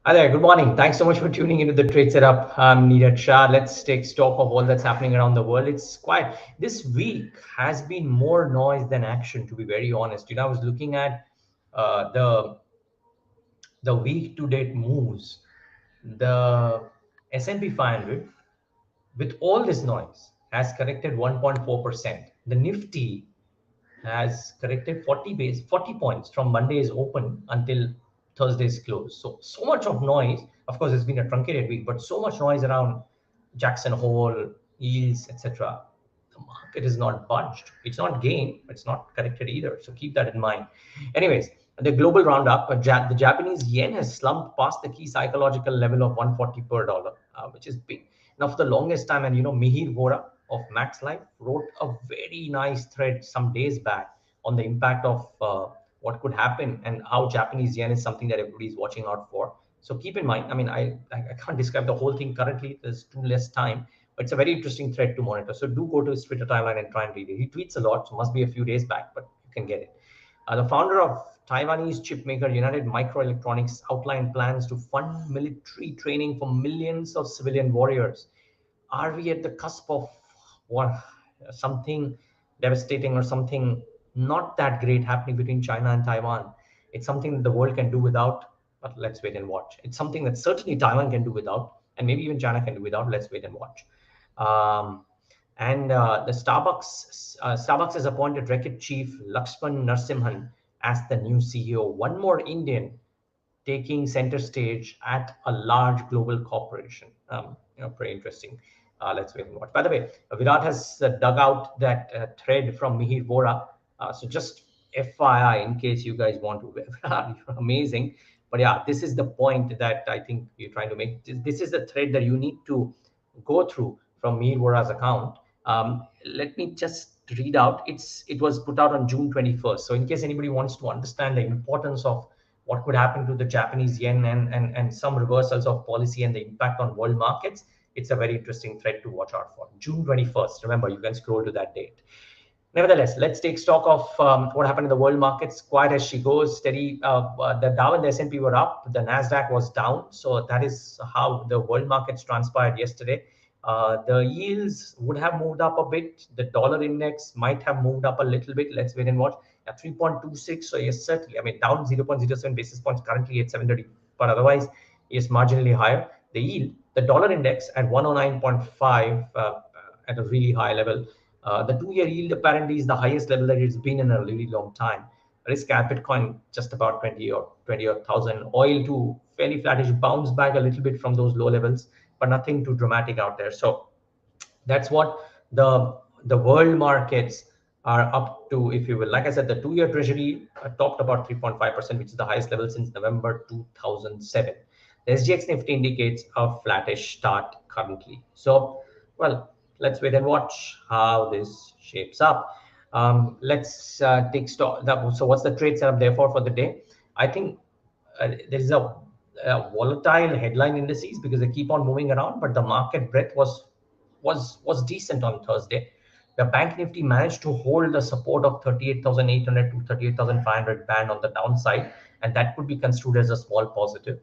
Hi there, good morning. Thanks so much for tuning into the trade setup. I'm Neeraj Shah. Let's take stock of all that's happening around the world. It's quite, this week has been more noise than action, to be very honest. I was looking at the week to date moves. The S&P 500, with all this noise, has corrected 1.4%. The Nifty has corrected 40 points from Monday's open until Thursday's close. So much of noise. Of course, it's been a truncated week, but so much noise around Jackson Hole, yields, etc. The market is not budged. It's not gained, but it's not corrected either. So keep that in mind. Anyways, the global roundup, the Japanese yen has slumped past the key psychological level of 140 per dollar, which is big. Now, for the longest time, and Mihir Vora of Max Life wrote a very nice thread some days back on the impact of what could happen and how Japanese yen is something that everybody is watching out for. So keep in mind, I mean, I can't describe the whole thing currently. There's too less time, but it's a very interesting thread to monitor. So do go to his Twitter timeline and try and read it. He tweets a lot, so must be a few days back, but you can get it. The founder of Taiwanese chip maker United Microelectronics outlined plans to fund military training for millions of civilian warriors. Are we at the cusp of what, something devastating or something not that great happening between China and Taiwan? It's something that the world can do without, but let's wait and watch. It's something that certainly Taiwan can do without, and maybe even China can do without. Let's wait and watch. The Starbucks has appointed Reckitt chief Lakshman Narasimhan as the new CEO. One more Indian taking center stage at a large global corporation. Pretty interesting. Let's wait and watch. By the way, Virat has dug out that thread from Mihir Vora. So just FYI, in case you guys want to, you're amazing. But yeah, this is the point that I think you're trying to make. This is the thread that you need to go through from Mihir Vora's account. Let me just read out. It was put out on June 21st. So in case anybody wants to understand the importance of what could happen to the Japanese yen and some reversals of policy and the impact on world markets, it's a very interesting thread to watch out for. June 21st. Remember, you can scroll to that date. Nevertheless, let's take stock of what happened in the world markets. Quiet as she goes, steady. The Dow and the S&P were up. The Nasdaq was down. So that is how the world markets transpired yesterday. The yields would have moved up a bit. The dollar index might have moved up a little bit. Let's wait and watch. At 3.26. So yes, certainly. I mean, down 0.07 basis points currently at 730, but otherwise is marginally higher. The yield, the dollar index at 109.5 at a really high level. The 2-year yield apparently is the highest level that it's been in a really long time. Risk at Bitcoin just about 20 or 1,000. Oil too fairly flattish, bounce back a little bit from those low levels, but nothing too dramatic out there. So that's what the world markets are up to, if you will. Like I said, the 2-year treasury topped about 3.5%, which is the highest level since November 2007. The SGX Nifty indicates a flattish start currently. So, well, let's wait and watch how this shapes up. Let's take stock. So what's the trade setup therefore for the day? I think there is a volatile headline indices because they keep on moving around, but the market breadth was decent on Thursday. The Bank Nifty managed to hold the support of 38,800 to 38,500 band on the downside, and that could be construed as a small positive.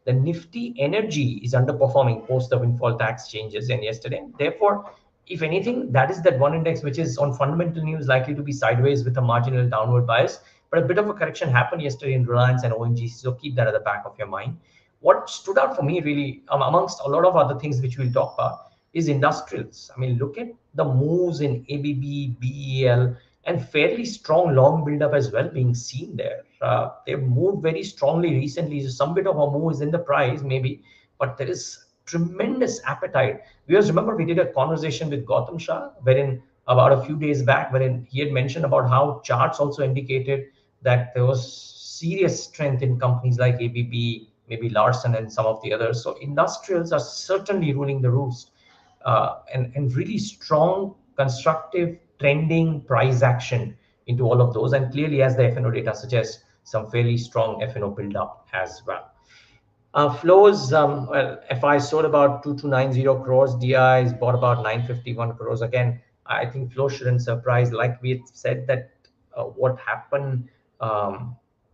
The Nifty Energy is underperforming post the windfall tax changes and yesterday. Therefore, if anything, that is that one index which is on fundamental news likely to be sideways with a marginal downward bias. But a bit of a correction happened yesterday in Reliance and ONGC, so keep that at the back of your mind. What stood out for me really, amongst a lot of other things which we'll talk about, is industrials. I mean, look at the moves in ABB, BEL, and fairly strong long buildup as well being seen there. They've moved very strongly recently. So some bit of a move is in the price, maybe, but there is tremendous appetite. Because remember, we did a conversation with Gautam Shah, wherein about a few days back, wherein he had mentioned about how charts also indicated that there was serious strength in companies like ABB, maybe Larsen and some of the others. So industrials are certainly ruling the roost. And really strong, constructive, trending price action into all of those. And clearly, as the FNO data suggests, some fairly strong FNO build-up as well. Flows, well, FI sold about 2290 crores, DIs bought about 951 crores. Again, I think flow shouldn't surprise. Like we had said that what happened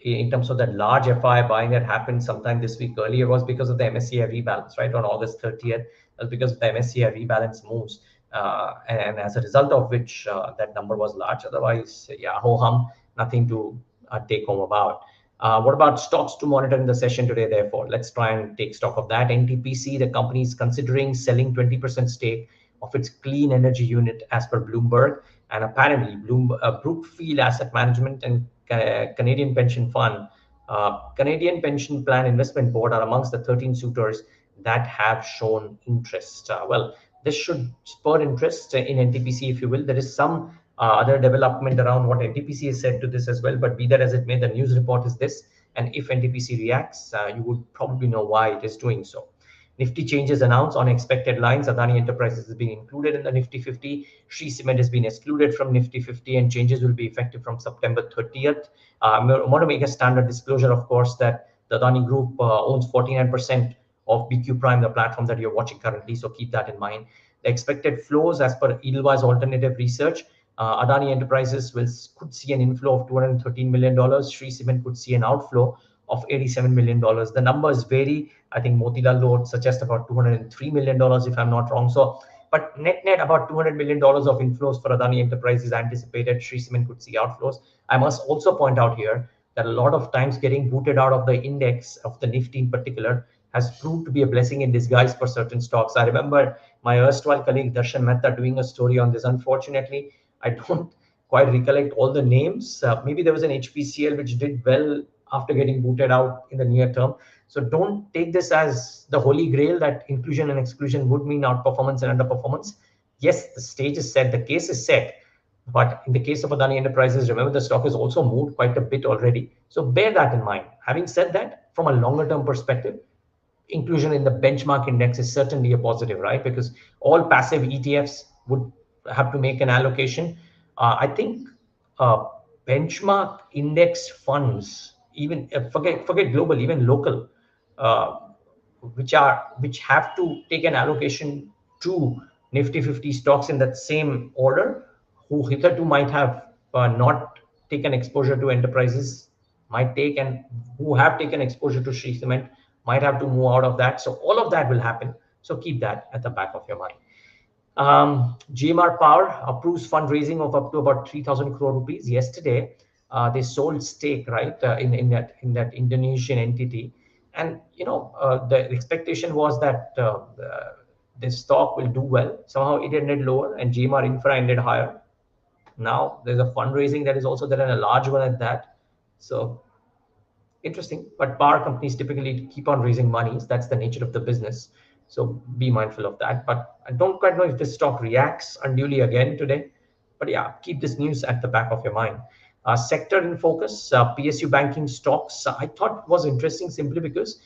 in terms of that large FI buying that happened sometime this week earlier was because of the MSCI rebalance, right? On August 30th, was because of the MSCI rebalance moves. And as a result of which that number was large. Otherwise, yeah, ho hum, nothing to take home about. What about stocks to monitor in the session today, therefore? Let's try and take stock of that. NTPC, the company is considering selling 20% stake of its clean energy unit as per Bloomberg. And apparently, Brookfield Asset Management and Canadian Pension Fund, Canadian Pension Plan Investment Board are amongst the 13 suitors that have shown interest. Well, this should spur interest in NTPC, if you will. There is some other development around what NTPC has said to this as well, but be that as it may, the news report is this. And if NTPC reacts, you would probably know why it is doing so. Nifty changes announced on expected lines. Adani Enterprises has been included in the Nifty 50. Shree Cement has been excluded from Nifty 50, and changes will be effective from September 30th. I want to make a standard disclosure, of course, that the Adani Group owns 49% of BQ Prime, the platform that you're watching currently. So keep that in mind. The expected flows, as per Edelweiss Alternative Research, Adani Enterprises could see an inflow of $213 million. Shree Cement could see an outflow of $87 million. The numbers vary. I think Motilal Lodh suggests about $203 million, if I'm not wrong. So, but net about $200 million of inflows for Adani Enterprises anticipated. Shree Cement could see outflows. I must also point out here that a lot of times getting booted out of the index, of the Nifty in particular, has proved to be a blessing in disguise for certain stocks. I remember my erstwhile colleague Darshan Mehta doing a story on this. Unfortunately, I don't quite recollect all the names. Maybe there was an HPCL which did well after getting booted out in the near term. So don't take this as the holy grail that inclusion and exclusion would mean outperformance and underperformance. Yes, the stage is set, the case is set. But in the case of Adani Enterprises, remember the stock has also moved quite a bit already. So bear that in mind. Having said that, from a longer term perspective, inclusion in the benchmark index is certainly a positive, right? Because all passive ETFs would have to make an allocation. I think uh, benchmark index funds, even forget global, even local, uh, which have to take an allocation to Nifty 50 stocks in that same order, who hitherto might have not taken exposure to enterprises, might take, and who have taken exposure to Shree Cement might have to move out of that. So all of that will happen. So keep that at the back of your mind. GMR Power approves fundraising of up to about 3,000 crore rupees. Yesterday, they sold stake, right, in that Indonesian entity, and the expectation was that this stock will do well. Somehow it ended lower, and GMR Infra ended higher. Now there's a fundraising that is also there, and a large one at that. So interesting, but power companies typically keep on raising monies. That's the nature of the business. So be mindful of that. But I don't quite know if this stock reacts unduly again today. But yeah, keep this news at the back of your mind. Sector in focus, PSU banking stocks, I thought was interesting simply because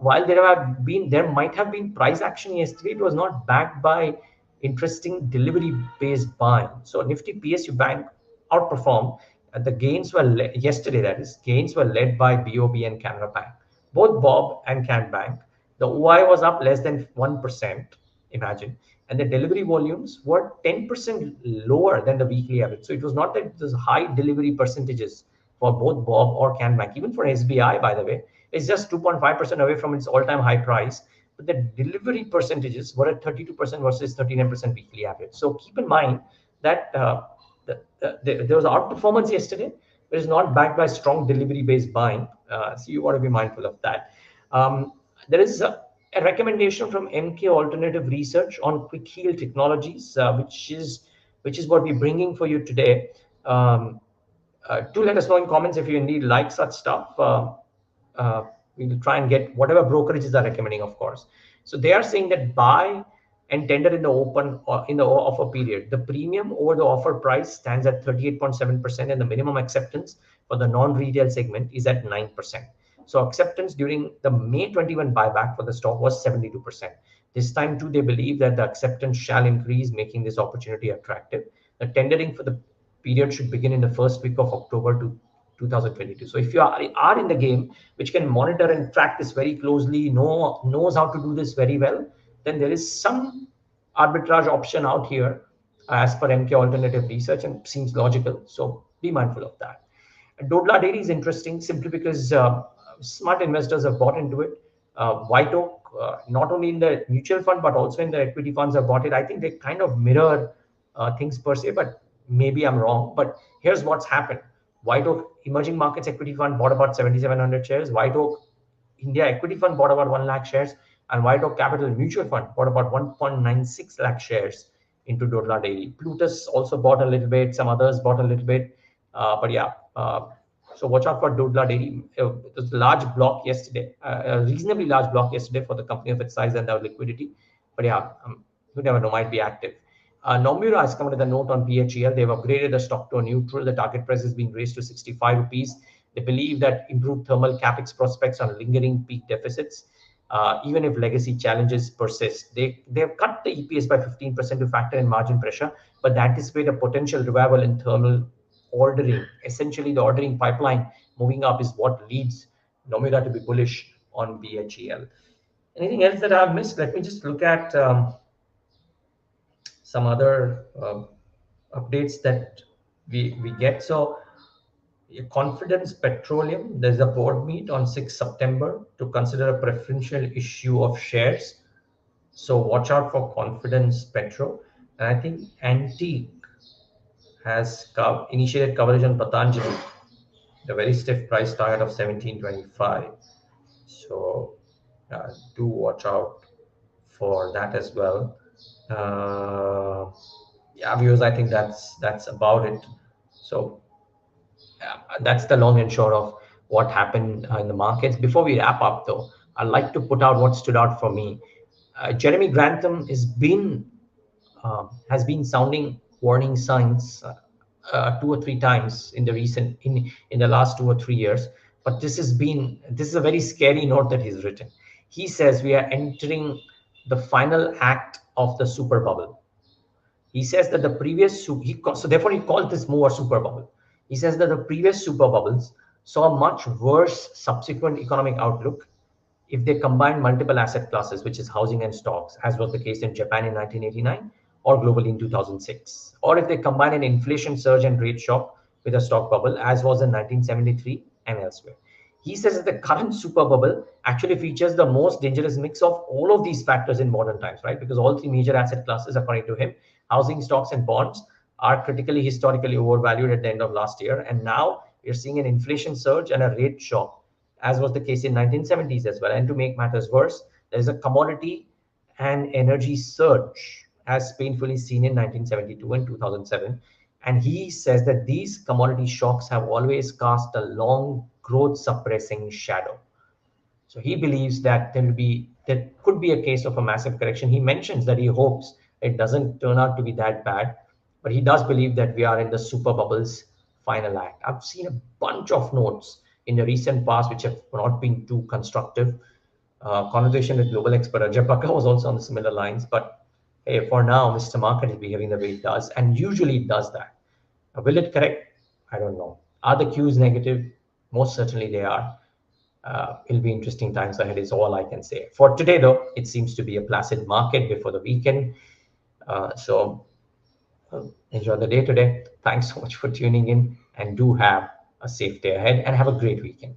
while there might have been price action yesterday, it was not backed by interesting delivery-based buying. So Nifty PSU Bank outperformed. The gains were yesterday. That is, gains were led by BOB and Canara Bank, both Bob and Can Bank. The OI was up less than 1%. Imagine, and the delivery volumes were 10% lower than the weekly average. So it was not that there's high delivery percentages for both Bob or Can Bank. Even for SBI, by the way, it's just 2.5% away from its all-time high price. But the delivery percentages were at 32% versus 39% weekly average. So keep in mind that there was outperformance yesterday, but it's not backed by strong delivery-based buying. So you want to be mindful of that. There is a recommendation from MK Alternative Research on Quick Heal Technologies, which is what we're bringing for you today. Do let us know in comments if you indeed like such stuff. We will try and get whatever brokerages are recommending, of course. So they are saying that buy and tender in the open or in the offer period. The premium over the offer price stands at 38.7%, and the minimum acceptance for the non-retail segment is at 9%. So acceptance during the May 21 buyback for the stock was 72%. This time too, they believe that the acceptance shall increase, making this opportunity attractive. The tendering for the period should begin in the first week of October to 2022. So if you are in the game, which can monitor and track this very closely, knows how to do this very well, then there is some arbitrage option out here as per MK Alternative Research, and seems logical. So be mindful of that. Dodla Dairy is interesting simply because smart investors have bought into it. White Oak, not only in the mutual fund but also in the equity funds, have bought it. I think they kind of mirror things per se, but maybe I'm wrong. But here's what's happened. White Oak Emerging Markets Equity Fund bought about 7,700 shares. White Oak India Equity Fund bought about 1 lakh shares, and White Oak Capital Mutual Fund bought about 1.96 lakh shares into Dodla Dairy. Plutus also bought a little bit, some others bought a little bit, but yeah. So watch out for Dodla Dairy. It was a large block yesterday, a reasonably large block yesterday for the company of its size and their liquidity. But yeah, you never know, might be active. Nomura has come with a note on PHEL. They've upgraded the stock to a neutral. The target price has been raised to 65 rupees. They believe that improved thermal capex prospects are lingering peak deficits, even if legacy challenges persist. They have cut the EPS by 15% to factor in margin pressure, but they anticipate a potential revival in thermal ordering. Essentially, the ordering pipeline moving up is what leads Nomura to be bullish on BHEL. Anything else that I've missed? Let me just look at some other updates that we get. So Confidence Petroleum, there's a board meet on 6 September to consider a preferential issue of shares. So watch out for Confidence Petro. And I think Antique has initiated coverage on Patanjali, the very stiff price target of 1725. So do watch out for that as well. Yeah, viewers, I think that's about it. So that's the long and short of what happened in the markets. Before we wrap up, though, I'd like to put out what stood out for me. Jeremy Grantham has been sounding warning signs 2 or 3 times in the last 2 or 3 years. But this is a very scary note that he's written. He says we are entering the final act of the super bubble. He says that the previous so therefore he calls this move a super bubble. He says that the previous super bubbles saw a much worse subsequent economic outlook if they combine multiple asset classes, which is housing and stocks, as was the case in Japan in 1989 or globally in 2006, or if they combine an inflation surge and rate shock with a stock bubble, as was in 1973 and elsewhere. He says that the current super bubble actually features the most dangerous mix of all of these factors in modern times, right? Because all three major asset classes, according to him, housing, stocks, and bonds, are critically historically overvalued at the end of last year. And now we're seeing an inflation surge and a rate shock, as was the case in 1970s as well. And to make matters worse, there's a commodity and energy surge, as painfully seen in 1972 and 2007. And he says that these commodity shocks have always cast a long growth suppressing shadow. So he believes that there could be a case of a massive correction. He mentions that he hopes it doesn't turn out to be that bad, but he does believe that we are in the super bubble's final act. I've seen a bunch of notes in the recent past which have not been too constructive. Conversation with global expert Ajay Bakka was also on the similar lines, but hey, for now, Mr. Market is behaving the way it does, and usually it does that. Will it correct? I don't know. Are the cues negative? Most certainly they are. It'll be interesting times ahead is all I can say. For today, though, it seems to be a placid market before the weekend. So enjoy the day today. Thanks so much for tuning in, and do have a safe day ahead and have a great weekend.